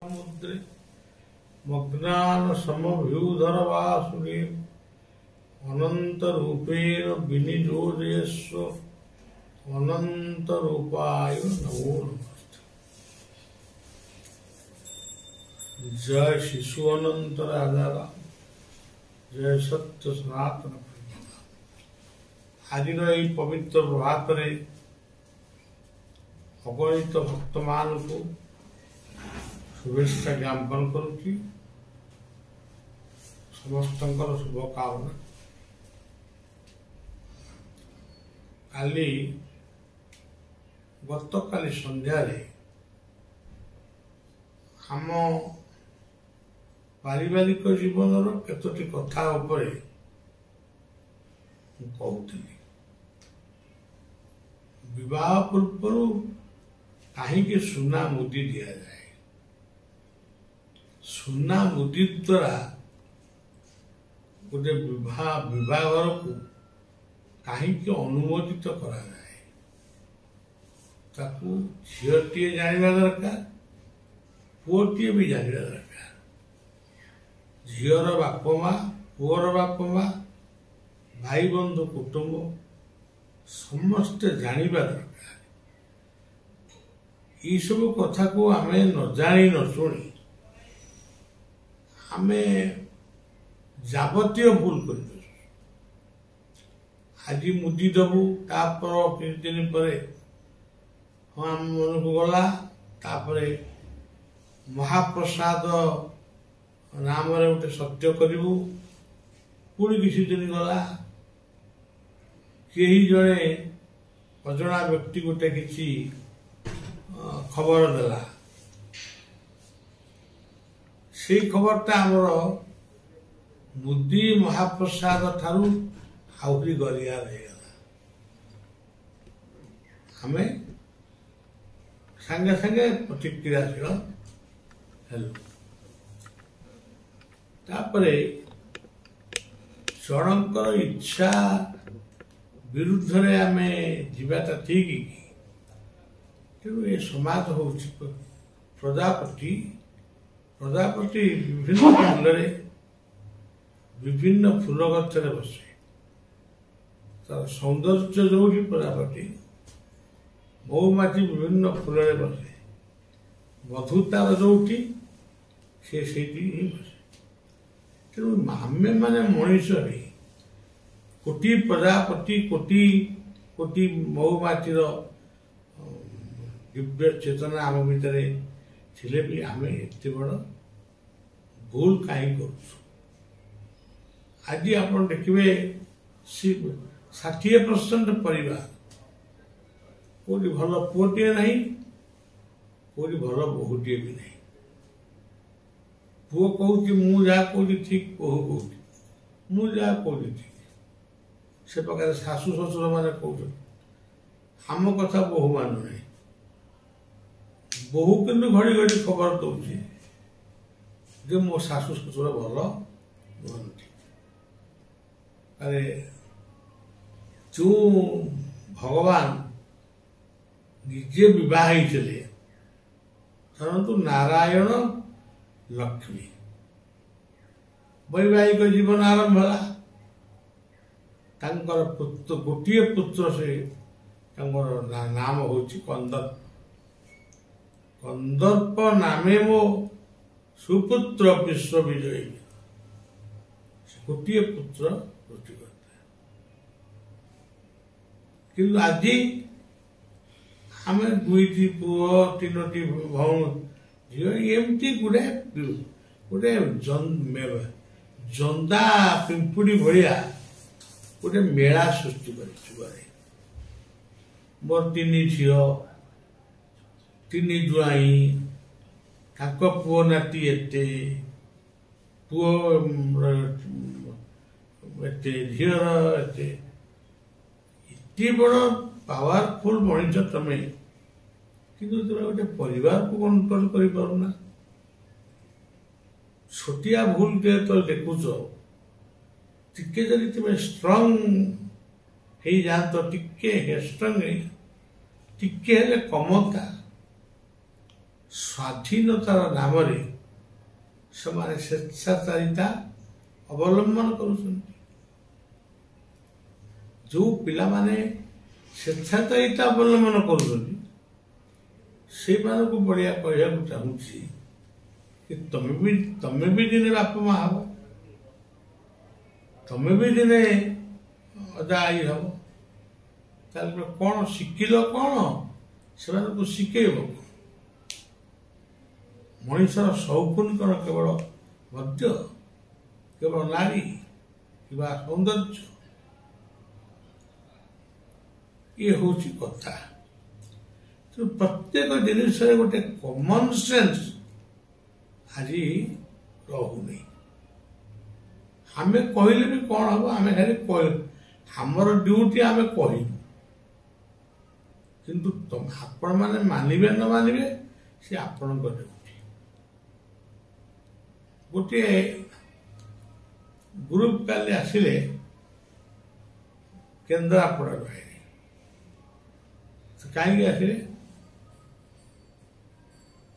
समुद्रे मग्नान समभ्यूधर वासुरे अनंत रूपेण विनियोजयस्व अनंत रूपाय नमो नमस्ते। जय शिशु अनंत राजा राम, जय सत्य सनातन। आज पवित्र प्रभात अगणित भक्त मान को शुभेच्छा ज्ञापन करुच्ची। समस्त शुभकामना। काली गत काली संध्यारे आम पारिवारिक जीवन केतोटी कथा उपरे कहूली। विवाह पूर्व कहीं सुना मुदी दि जाए, सुना मुदी द्वारा गोटे विवाहर को कहीं अनुमोदित करा जाए, ताकू झीटे जाना दरकार, पुओटे भी जाना दरकार। झीर बाप माँ, पुअर बाप माँ, भाई बंधु कुटुंब समस्ते जानवा दरकार। ये सब कथा को आमे न जानी न शुणी आमे जावतीय भूल कर। आज मुदी दबू तापर किछ दिन पर हम मन को गला, तापरे महाप्रसाद नाम रे गोटे सत्य करू, पुणी किसी दिन गला कहीं जड़े अजना व्यक्ति गोटे किसी खबर देला, से खबरटा आमर मुदी महाप्रसाद ठारू आहरी गरिया रहीगला। आमे संगे संगे प्रतिक्रियाशील हेलु। तापरे जनकर इच्छा विरुद्ध रे आमे जीवाटा ठीक कि तेणु ये समाज हूँ प्रजापति। प्रजापति विभिन्न फूल विभिन्न फूल गचरे बसे, तार सौंदर्य जो प्रजापति मऊमाछी विभिन्न फूल बसे, मधु तार जो से बसे। तेणु आमे माने मनीष नहीं, कोटी प्रजापति कोटी कोटी मऊमाछीर दिव्य चेतना आम भितर थिले भी आमे एते बड़ भूल कहीं कर। आज आप देखिए 60% परिवार कोई भल पुओटे नहीं, कोई भल बहुटे भी नहीं। पुओ कहूँ मु जहाँ कौन ठीक, बहु कहूँ मु जहाँ कौन ठीक। से प्रकार शाशु शशुर मैंने कहते आम कथा बहु मानु नहीं। बहु किंतु घड़ी घड़ी खबर दौर जे मो शाशु शशुर भल नुहति। अरे जो भगवान निजे विवाहित धरतु नारायण लक्ष्मी, वैवाहिक जीवन आरंभ है। तांकर पुत्र गोटे पुत्र से नाम हूँ कंदर्प। कंदर्प नामे मो सुपुत्र विश्व विजयी। गोटे पुत्र सृष्टि करता। किंतु आज आम दुईटी पुओ तीनोटी भौणी झी एमती गुड़े गोटे जंदा पिंपुड़ी भाया गोटे मेला सृष्टि कर। मोर तीन झी तीन जुआई पुओ नाती एते पुओ एते झीर एते बड़ पावरफुल मनीष तमें, किंतु तुम गोटे परिवार को कंट्रोल कर पारना। छोटिया भूल तो देखुच टिके जदि तुम स्ट्रंग हो जात, टिके स्ट्रंग टिके कमता ସ୍ୱାଧୀନତାର ନାମରେ ସେମାନେ ସ୍ୱେଚ୍ଛାଚାରିତା ଅବଲମ୍ବନ କରୁଛନ୍ତି। ଯେଉଁ ପିଲାମାନେ ସ୍ୱେଚ୍ଛାଚାରିତା ଅବଲମ୍ବନ କରୁଛନ୍ତି ସେଇମାନଙ୍କୁ ବଢ଼ିଆ କହିବାକୁ ଚାହୁଁଛି କି ତମେ ବି ଦିନେ ବାପା ମା ହବ, ତମେ ବି ଦିନେ ଅଜା ଆଈ ହବ। ତାହେଲେ କ'ଣ ଶିଖିଲ, କ'ଣ ସେମାନଙ୍କୁ ଶିଖେଇବ। ମଣିଷର ସୌଖୁନ କ'ଣ କେବଳ ମଦ୍ୟ, କେବଳ ନାରୀ କିମ୍ବା ସୌନ୍ଦର୍ଯ୍ୟ? ଇଏ ହେଉଛି କଥା। ପ୍ରତ୍ୟେକ ଜିନିଷରେ ଗୋଟେ କମନ ସେନ୍ସ ଆଜି ରହୁନି। ଆମେ କହିଲେ ବି କ'ଣ ହବ, ଆମେ ଖାଲି ଆମର ଡ୍ୟୁଟି ଆମେ କହିବୁ, କିନ୍ତୁ ଆପଣମାନେ ମାନିବେ ନ ମାନିବେ ସେ ଆପଣଙ୍କ ଡ୍ୟୁଟି। ଗୋଟିଏ ଗ୍ରୁପ କାଲି ଆସିଲେ କେନ୍ଦ୍ରାପଡ଼ାରୁ ଆଇଲେ। କାହିଁକି ଆସିଲେ?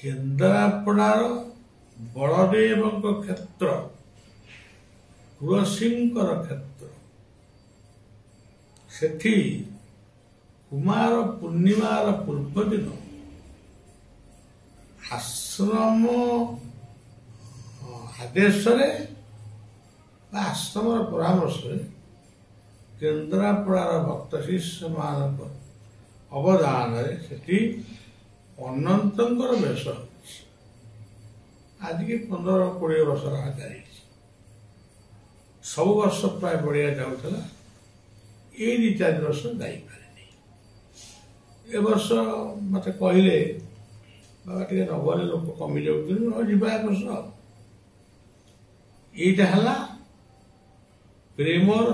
କେନ୍ଦ୍ରାପଡ଼ାର ବଳଦେବଙ୍କ କ୍ଷେତ୍ର, ତୁଳସୀଙ୍କର କ୍ଷେତ୍ର, ସେଠି କୁମାର ପୂର୍ଣ୍ଣିମାର ପୂର୍ବ ଦିନ ଆଶ୍ରମ ଆଦେଶରେ ବା ଆଶ୍ରମର ପରାମର୍ଶରେ କେନ୍ଦ୍ରାପଡ଼ାର ଭକ୍ତ ଶିଷ୍ୟମାନଙ୍କ ଅବଦାନରେ ସେଠି ଅନନ୍ତଙ୍କର ବେଶ ହେଉଛି। ଆଜିକି 15-20 ବର୍ଷ ଯାଇଛି। ସବୁ ବର୍ଷ ପ୍ରାୟ ବଢ଼ିଆ ଯାଉଥିଲା, ଏଇ 2-4 ବର୍ଷ ଯାଇପାରିନି। ଏ ବର୍ଷ ମତେ କହିଲେ ବାବା ଟିକେ ନଗଲେ ଲୋକ କମି ଯାଉଛନ୍ତି, ଯିବା ଏ ବର୍ଷ। ଏଇଟା ହେଲା ପ୍ରେମର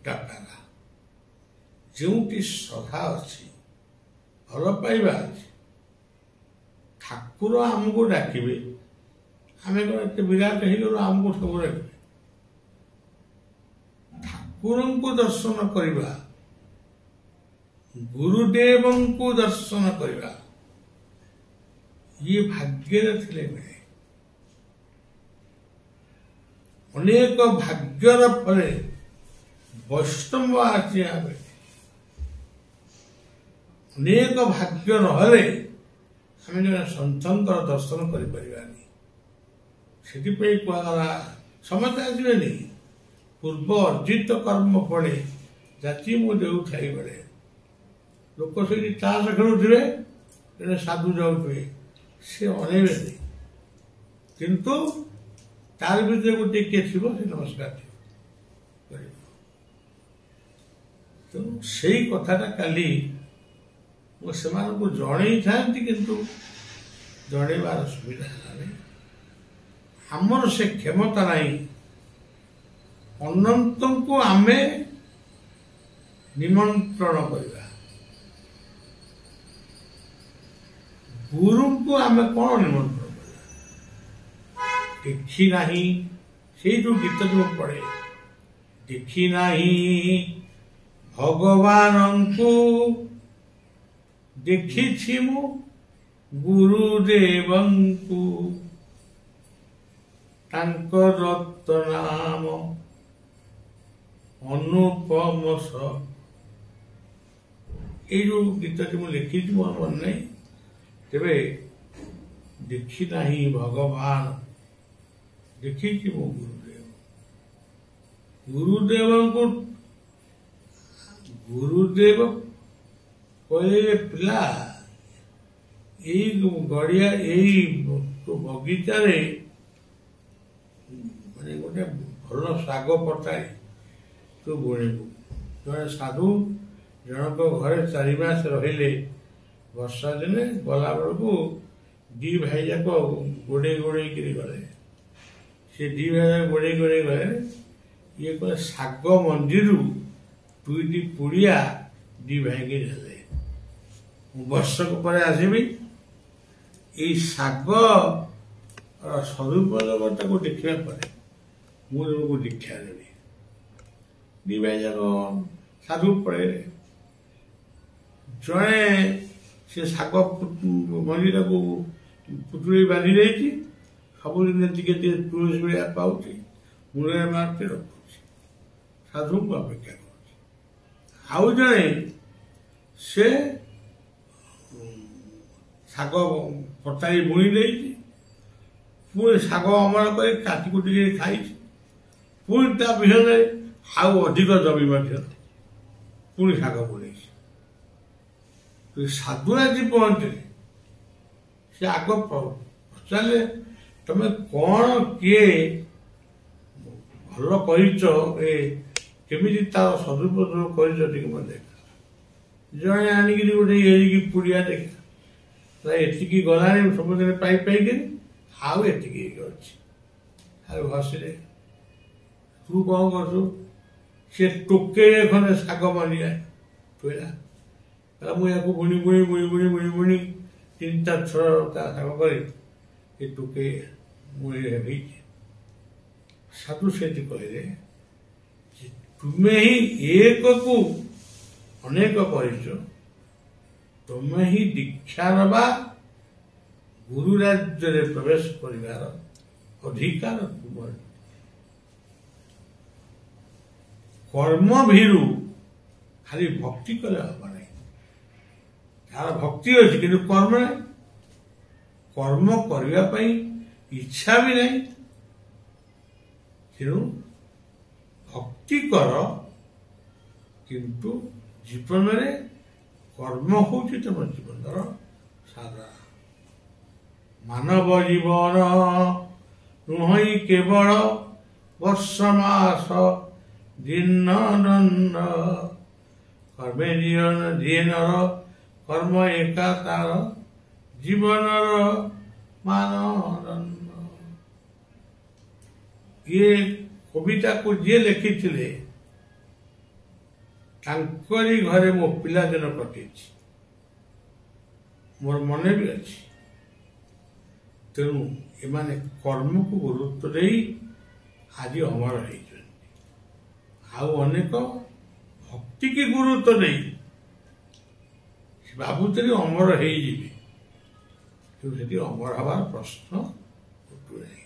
ଡାକରା। ଯେଉଁଠି ଶ୍ରଦ୍ଧା ଅଛି, ଭଲ ପାଇବା ଅଛି, ଠାକୁର ଆମକୁ ଡାକିବେ। ଆମେ କ'ଣ ଏତେ ବିରାଟ ହେଇଗଲୁ ଆମକୁ ସବୁ ଡାକିବେ? ଠାକୁରଙ୍କୁ ଦର୍ଶନ କରିବା, ଗୁରୁଦେବଙ୍କୁ ଦର୍ଶନ କରିବା, ଇଏ ଭାଗ୍ୟରେ ଥିଲେ ମିଳେ। ଅନେକ ଭାଗ୍ୟର ଫଳେ ବୈଷ୍ଣବ ଆସିବା ବେଳେ ଅନେକ ଭାଗ୍ୟ ନହେଲେ ଆମେ ଜଣେ ସନ୍ଥଙ୍କର ଦର୍ଶନ କରିପାରିବାନି। ସେଥିପାଇଁ କୁହାଗଲା ସମସ୍ତେ ଆସିବେନି, ପୂର୍ବ ଅର୍ଜିତ କର୍ମ ଫଳେ ଜାତି ମୁଁ ଦେଉଥାଇ ବେଳେ। ଲୋକ ସେଇଠି ତାସ ଖେଳୁଥିବେ, ଜଣେ ସାଧୁ ଯାଉଥିବେ, ସେ ଅନେଇବେନି, କିନ୍ତୁ ତାର ଭିତରେ ଗୋଟିଏ କିଏ ଥିବ, ସେ ନମସ୍କାର ଥିବ କରିବ। ତେଣୁ ସେଇ କଥାଟା କାଲି ମୁଁ ସେମାନଙ୍କୁ ଜଣେଇଥାନ୍ତି, କିନ୍ତୁ ଜଣେଇବାର ସୁବିଧା ହେଲାନି। ଆମର ସେ କ୍ଷମତା ନାହିଁ। ଅନନ୍ତଙ୍କୁ ଆମେ ନିମନ୍ତ୍ରଣ କରିବା, ଗୁରୁଙ୍କୁ ଆମେ କ'ଣ ନିମନ୍ତ୍ରଣ କରିବା? ଦେଖି ନାହିଁ, ସେଇ ଯୋଉ ଗୀତ ଯୋଉ ପଢେ, ଦେଖି ନାହିଁ ଭଗବାନଙ୍କୁ, ଦେଖିଛି ମୁଁ ଗୁରୁଦେବଙ୍କୁ, ତାଙ୍କ ରତ୍ନ ନାମ ଅନୁପମ। ଏଇ ଯୋଉ ଗୀତଟି ମୁଁ ଲେଖିଛି, ମୋର ମନେ ନାହିଁ। ତେବେ ଦେଖି ନାହିଁ ଭଗବାନ, ଦେଖିଛି ମୁଁ ଗୁରୁଦେବ। ଗୁରୁଦେବଙ୍କୁ ଗୁରୁଦେବ କହିଲେ, ପିଲା ଏଇ ଗଡ଼ିଆ, ଏଇ ବଗିଚାରେ ମାନେ ଗୋଟେ ଭଲ ଶାଗ ପଟାଏ ତୁ ବୁଣିବୁ। ଜଣେ ସାଧୁ ଜଣଙ୍କ ଘରେ 4 ମାସ ରହିଲେ। ବର୍ଷା ଦିନେ ଗଲା ବେଳକୁ 2 ଭାଇ ଯାକ ଗୋଡ଼େଇକିରି ଗଲେ। ସେ 2 ଭାଇ ଯାକ ଗୋଡ଼େଇ ଗଲେ। ଇଏ କହିଲେ ଶାଗ ମଞ୍ଜିରୁ 2ଟି ପୁଡ଼ିଆ 2 ଭାଇକି ଦେଲେ। ମୁଁ ବର୍ଷକ ପରେ ଆସିବି, ଏଇ ଶାଗ ସଦୁପଯୋଗଟାକୁ ଦେଖିବା ପରେ ମୁଁ ତୁମକୁ ଦୀକ୍ଷା ଦେବି। 2 ଭାଇ ଯାକ ସାଧୁ ପଳେଇଲେ। ଜଣେ ସେ ଶାଗ ମଞ୍ଜିଟାକୁ ପୁଟୁଳି ବାନ୍ଧି ଦେଇଛି, ସବୁଦିନ ଟିକେ ଟିକେ ତୁଳସୀ ଭଳିଆ ପାଉଛି, ମୂଳରେ ମାରୁଛି, ରଖୁଛି, ସାଧୁଙ୍କୁ ଅପେକ୍ଷା କରୁଛି। ଆଉ ଜଣେ ସେ ଶାଗ ପଚାରି ବୁଣି ଦେଇଛି, ପୁଣି ଶାଗ ଅମଳ କରି କାଟି କୁଟିକି ଖାଇଛି, ପୁଣି ତା ବିଷୟରେ ଆଉ ଅଧିକ ଜମି ମଧ୍ୟ ପୁଣି ଶାଗ ବୁଣେଇଛି। ସାଧୁ ଆଜି ପହଞ୍ଚିଲେ, ସେ ଆଗ ପଚାରିଲେ ତମେ କ'ଣ କିଏ ଭଲ କରିଛ, କେମିତି ତାର ସଦୁପଯୋଗ କରିଛ ଟିକେ ମତେ ଦେଖା। ଜଣେ ଆଣିକିରି ଗୋଟେ ଏରିକି ପୁଡ଼ିଆ ଦେଖା, ଏତିକି ଗଲାଣି ସବୁଦିନ ପାଇ ପାଇକିରି ଆଉ ଏତିକି ଅଛି। ଆଉ ହସିଲେ, ତୁ କ'ଣ କରୁଛୁ? ସେ ଟୋକେଇରେ ଖଣ୍ଡେ ଶାଗ ମଞ୍ଜିଆ ଥୋଇଲା, ମୁଁ ୟାକୁ ବୁଣି ବୁଣି ବୁଣି ବୁଣି ବୁଣି ବୁଣି 3-4 ଥର ତା ଶାଗ କରି ଏ ଟୋକେଇ ମୂଳରେ ହେଇଛି। ସାଧୁ ସେଠି କହିଲେ ଯେ ତୁମେ ହିଁ ଏକକୁ ଅନେକ କରିଛ, ତୁମେ ହିଁ ଦୀକ୍ଷା ନେବା ଗୁରୁ ରାଜ୍ୟରେ ପ୍ରବେଶ କରିବାର ଅଧିକାର ତୁମର। କର୍ମ ଭୀରୁ ଖାଲି ଭକ୍ତି କଲେ ହବ ନାହିଁ। ତାର ଭକ୍ତି ଅଛି କିନ୍ତୁ କର୍ମ ନାହିଁ, କର୍ମ କରିବା ପାଇଁ ଇଚ୍ଛା ବି ନାହିଁ। ତେଣୁ ଭକ୍ତି କର, କିନ୍ତୁ ଜୀବନରେ କର୍ମ ହେଉଛି ତମ ଜୀବନର ସାଧନା। ମାନବ ଜୀବନ ନୁହଁ କେବଳ ବର୍ଷ ମାସ ଦିନ ଦଣ୍ଡ, କର୍ମେ ଯିଏ ନର କର୍ମ ଏକା ତାର ଜୀବନର ମାନଦଣ୍ଡ। ଇଏ କବିତାକୁ ଯିଏ ଲେଖିଥିଲେ ତାଙ୍କରି ଘରେ ମୋ ପିଲାଦିନ କଟିଛି, ମୋର ମନେ ବି ଅଛି। ତେଣୁ ଏମାନେ କର୍ମକୁ ଗୁରୁତ୍ୱ ଦେଇ ଆଜି ଅମର ହେଇଛନ୍ତି। ଆଉ ଅନେକ ଭକ୍ତିକି ଗୁରୁତ୍ୱ ଦେଇ ଭାବୁଥିଲି ଅମର ହେଇଯିବି, କିନ୍ତୁ ସେଠି ଅମର ହବାର ପ୍ରଶ୍ନ ଉଠୁନାହିଁ।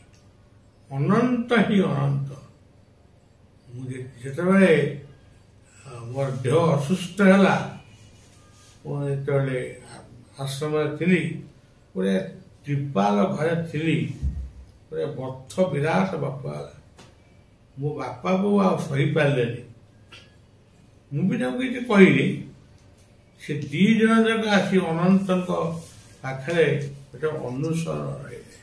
ଅନନ୍ତ ହିଁ ଅନନ୍ତ। ମୁଁ ଯେତେବେଳେ ମୋର ଦେହ ଅସୁସ୍ଥ ହେଲା, ମୁଁ ଯେତେବେଳେ ଆଶ୍ରମରେ ଥିଲି, ଗୋଟେ ତ୍ରିପାଲ ଘରେ ଥିଲି, ଗୋଟେ ବଥ ବିରାଟ ବାପା ହେଲା। ମୋ ବାପା ବୋଉ ଆଉ ସହିପାରିଲେନି, ମୁଁ ବି ତାଙ୍କୁ କିଛି କହିଲି। ସେ 2 ଜଣ ଯାକ ଆସି ଅନନ୍ତଙ୍କ ପାଖରେ ଗୋଟେ ଅନୁସରଣ ରହିଲେ।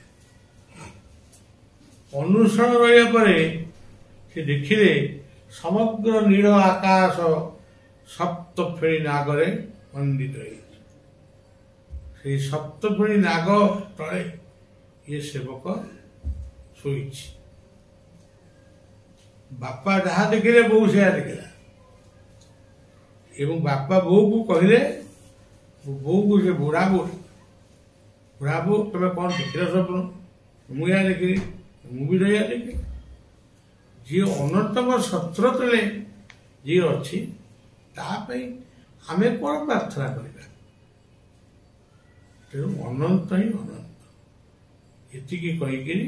ଅନୁସରଣ ରହିବା ପରେ ସେ ଦେଖିଲେ ସମଗ୍ର ନୀଳ ଆକାଶ ସପ୍ତଫେଣି ନାଗରେ ମଣ୍ଡିତ ହେଇଛି। ସେଇ ସପ୍ତଫେଣି ନାଗ ତଳେ ଇଏ ସେବକ ଶୋଇଛି। ବାପା ଯାହା ଦେଖିଲେ ବୋଉ ସେୟା ଦେଖିଲା, ଏବଂ ବାପା ବୋଉକୁ କହିଲେ, ବୋଉକୁ ସେ ବୁଢ଼ା ବୋଉ ତମେ କ'ଣ ଦେଖିଲ ସ୍ୱପ୍ନ? ମୁଁ ଏହା ଦେଖିଲି, ମୁଁ ବି ଏହା ଦେଖିଲି। ଯିଏ ଅନନ୍ତଙ୍କ ଶସ୍ତ୍ର ତଳେ ଯିଏ ଅଛି, ତା ପାଇଁ ଆମେ କ'ଣ ପ୍ରାର୍ଥନା କରିବା? ତେଣୁ ଅନନ୍ତ ହିଁ ଅନନ୍ତ। ଏତିକି କହିକିରି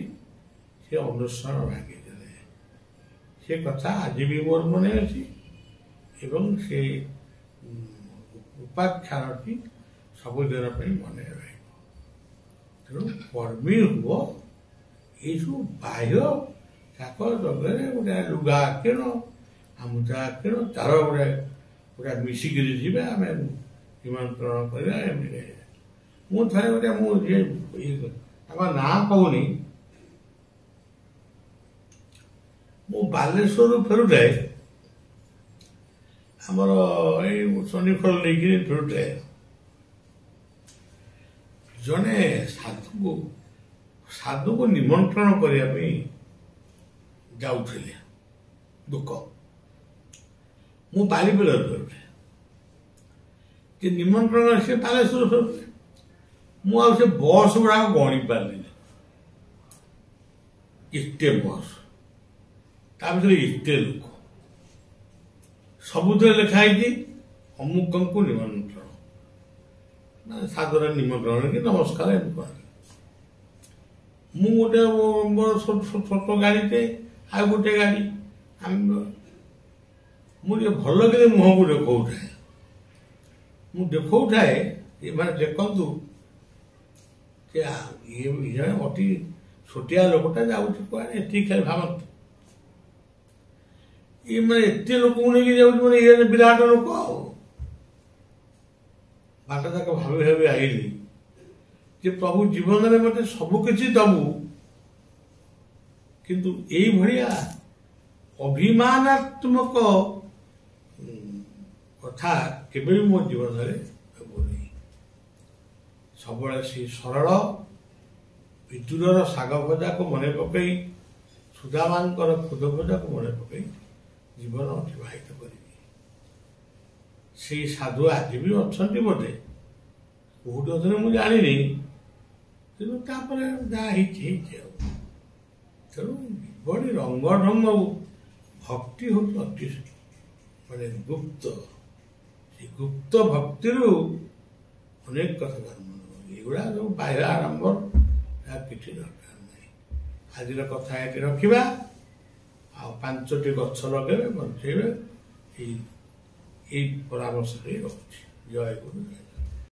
ସେ ଅନୁସରଣ ଭାଙ୍ଗିଦେଲେ। ସେ କଥା ଆଜି ବି ମୋର ମନେ ଅଛି, ଏବଂ ସେ ଉପାଖ୍ୟାନଟି ସବୁଦିନ ପାଇଁ ମନେ ରହିବ। ତେଣୁ କର୍ମୀ ହୁଅ, ଏଇସବୁ ବାହ୍ୟ ଚାକର ଜଗରେ ଗୋଟେ ଲୁଗା କିଣ, ଗାମୁଛା କିଣ, ତାର ଗୋଟେ ମିଶିକିରି ଯିବେ, ଆମେ ନିମନ୍ତ୍ରଣ କରିବା। ଏମିତି ମୁଁ ଥରେ ଗୋଟେ ତାଙ୍କ ନାଁ କହୁନି, ମୁଁ ବାଲେଶ୍ୱରରୁ ଫେରୁଥାଏ, ଆମର ଏଇ ଶନିଖୋଲ ନେଇକିରି ଫେରୁଥାଏ, ଜଣେ ସାଧୁକୁ ନିମନ୍ତ୍ରଣ କରିବା ପାଇଁ ଯାଉଥିଲେ ଲୋକ। ମୁଁ ବାଲିପଦାରୁ ଫେରୁଥାଏ, ଯେ ନିମନ୍ତ୍ରଣ ସେ ବାଲେଶ୍ୱର ଫେରୁଥାଏ। ମୁଁ ଆଉ ସେ ବସ୍ ଗୁଡ଼ାକ ଗଣି ପାରିଲିନି, ଏତେ ବସ୍, ତା ଭିତରେ ଏତେ ଲୋକ, ସବୁଥିରେ ଲେଖା ହେଇଛି ଅମୁକଙ୍କୁ ନିମନ୍ତ୍ରଣ। ସାଦର ନିମନ୍ତ୍ରଣ କି ନମସ୍କାର ଏମିତି କରେ। ମୁଁ ଗୋଟେ ମୋର ଛୋଟ ଗାଡ଼ିଟେ ଆଉ ଗୋଟେ ଗାଡ଼ି ମୁଁ ଟିକେ ଭଲ କରି ମୁହଁକୁ ଦେଖଉଥାଏ। ମୁଁ ଦେଖଉଥାଏ ଏମାନେ ଦେଖନ୍ତୁ ଇଏ ଅତି ଛୋଟିଆ ଲୋକଟା ଯାଉଛି କୁଆଡ଼େ ଏତିକି ଖାଲି ଭାବନ୍ତୁ। ଇଏ ମାନେ ଏତେ ଲୋକଙ୍କୁ ନେଇକି ଯାଉଛି ମାନେ ଇଏ ବିରାଟ ଲୋକ ଆଉ। ବାଟ ଯାକ ଭାବି ଭାବି ଆଇଲି ଯେ ପ୍ରଭୁ ଜୀବନରେ ମତେ ସବୁ କିଛି ଦବୁ, କିନ୍ତୁ ଏଇଭଳିଆ ଅଭିମାନାତ୍ମକ କଥା କେବେ ବି ମୋ ଜୀବନରେ ହେବନି। ସବୁବେଳେ ସେଇ ସରଳ ବିଦୁରର ଶାଗ ଭଜାକୁ ମନେ ପକେଇ, ସୁଦାମାଙ୍କର ଖୁଦ ଭଜାକୁ ମନେ ପକେଇ ଜୀବନ ଅତିବାହିତ କରିବି। ସେଇ ସାଧୁ ଆଜି ବି ଅଛନ୍ତି ବୋଧେ, କୋଉଠି ଅଛନ୍ତି ମୁଁ ଜାଣିନି, କିନ୍ତୁ ତାପରେ ଯାହା ହେଇଛି ଆଉ। ତେଣୁ କିଭଳି ରଙ୍ଗ ଢଙ୍ଗ ଭକ୍ତି ହଉଛି ଅତି ମାନେ ଗୁପ୍ତ। ସେ ଗୁପ୍ତ ଭକ୍ତିରୁ ଅନେକ କଥା ଜନ୍ମ ନେବ। ଏଗୁଡ଼ା ସବୁ ବାହ୍ୟ ଆଡ଼ମ୍ବର କିଛି ଦରକାର ନାହିଁ। ଆଜିର କଥା ଏଠି ରଖିବା, ଆଉ 5ଟି ଗଛ ଲଗେଇବେ, ବଞ୍ଚେଇବେ, ଏଇ ପରାମର୍ଶ ଦେଇ ରହୁଛି। ଜୟ ଗୁରୁ।